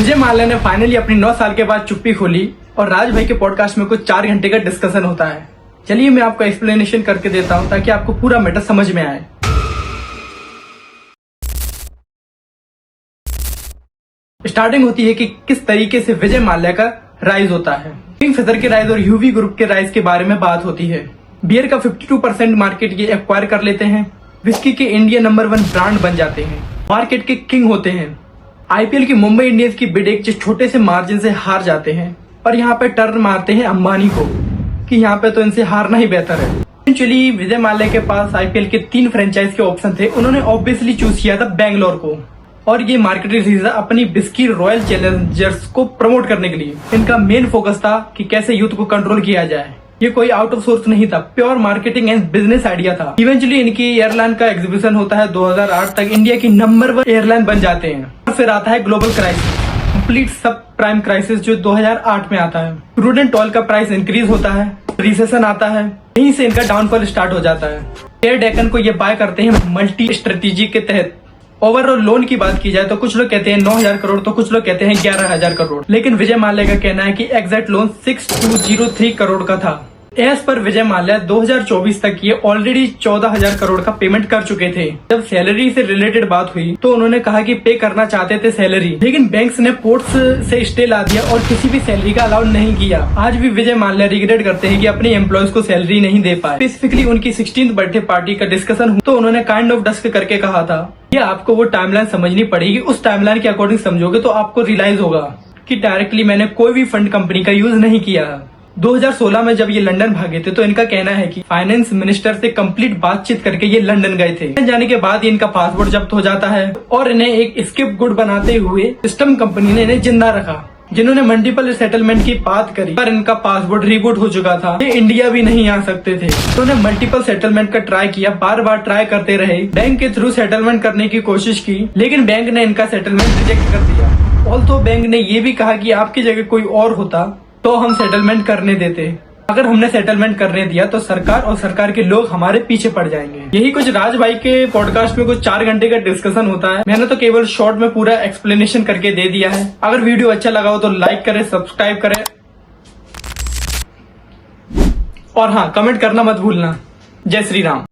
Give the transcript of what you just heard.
विजय माल्या ने फाइनली अपनी 9 साल के बाद चुप्पी खोली और राज भाई के पॉडकास्ट में कुछ 4 घंटे का डिस्कशन होता है। चलिए मैं आपको एक्सप्लेनेशन करके देता हूँ ताकि आपको पूरा मैटर समझ में आए। स्टार्टिंग होती है कि किस तरीके से विजय माल्या का राइज होता है। किंगफिशर के राइज और यूवी ग्रुप के राइज के बारे में बात होती है। बियर का 52% मार्केट ये एक्वायर कर लेते हैं। विस्की के इंडिया नंबर 1 ब्रांड बन जाते हैं। मार्केट के किंग होते हैं। आईपीएल की मुंबई इंडियंस की बिड एक छोटे से मार्जिन से हार जाते हैं और यहाँ पे टर्न मारते हैं अंबानी को कि यहाँ पे तो इनसे हारना ही बेहतर है। एक्चुअली विजय माल्या के पास आईपीएल के 3 फ्रेंचाइज के ऑप्शन थे। उन्होंने ऑब्वियसली चूज किया था बैंगलोर को और ये मार्केटिंग रीजन अपनी विस्की रॉयल चैलेंजर्स को प्रमोट करने के लिए। इनका मेन फोकस था कि कैसे यूथ को कंट्रोल किया जाए। ये कोई आउट ऑफ सोर्स नहीं था, pure marketing and business idea था। इवेंचुअली इनकी एयरलाइन का एग्जीबिशन होता है। 2008 तक इंडिया की नंबर 1 एयरलाइन बन जाते हैं। और फिर आता है ग्लोबल क्राइसिस, कंप्लीट सब प्राइम क्राइसिस जो 2008 में आता है। क्रूड एंड ऑयल का प्राइस इंक्रीज होता है, रिसेशन आता है, यहीं से इनका डाउनफॉल स्टार्ट हो जाता है। एयर डेकन को ये बाय करते हैं मल्टी स्ट्रेटेजी के तहत। ओवरऑल लोन की बात की जाए तो कुछ लोग कहते हैं 9,000 करोड़ तो कुछ लोग कहते हैं 11,000 करोड़, लेकिन विजय माल्या का कहना है कि एग्जैक्ट लोन 6,203 करोड़ का था। एज पर विजय माल्या 2024 तक ये ऑलरेडी 14,000 करोड़ का पेमेंट कर चुके थे। जब सैलरी से रिलेटेड बात हुई तो उन्होंने कहा कि पे करना चाहते थे सैलरी, लेकिन बैंक्स ने कोर्ट्स से स्टे ला दिया और किसी भी सैलरी का अलाउ नहीं किया। आज भी विजय माल्या रिग्रेट करते हैं कि अपने एम्प्लॉयज को सैलरी नहीं दे पाए। स्पेसिफिकली उनकी 16th बर्थडे पार्टी का डिस्कशन हुआ तो उन्होंने काइंड ऑफ डस्क करके कहा था कि आपको वो टाइमलाइन समझनी पड़ेगी। उस टाइमलाइन के अकॉर्डिंग समझोगे तो आपको रियलाइज होगा कि डायरेक्टली मैंने कोई भी फंड कंपनी का यूज नहीं किया। 2016 में जब ये लंदन भागे थे तो इनका कहना है कि फाइनेंस मिनिस्टर से कंप्लीट बातचीत करके ये लंदन गए थे। जाने के बाद इनका पासपोर्ट जब्त हो जाता है और इन्हें एक स्किप गुड बनाते हुए सिस्टम कंपनी ने इन्हें जिंदा रखा, जिन्होंने मल्टीपल सेटलमेंट की बात करी पर इनका पासपोर्ट रिबूट हो चुका था। ये इंडिया भी नहीं आ सकते थे तो उन्होंने मल्टीपल सेटलमेंट का ट्राई किया, बार बार ट्राई करते रहे। बैंक के थ्रू सेटलमेंट करने की कोशिश की लेकिन बैंक ने इनका सेटलमेंट रिजेक्ट कर दिया। ऑल्सो बैंक ने ये भी कहा कि आपकी जगह कोई और होता तो हम सेटलमेंट करने देते। अगर हमने सेटलमेंट करने दिया तो सरकार और सरकार के लोग हमारे पीछे पड़ जाएंगे। यही कुछ राज भाई के पॉडकास्ट में कुछ 4 घंटे का डिस्कशन होता है। मैंने तो केवल शॉर्ट में पूरा एक्सप्लेनेशन करके दे दिया है। अगर वीडियो अच्छा लगा हो तो लाइक करें, सब्सक्राइब करें और हाँ, कमेंट करना मत भूलना। जय श्री राम।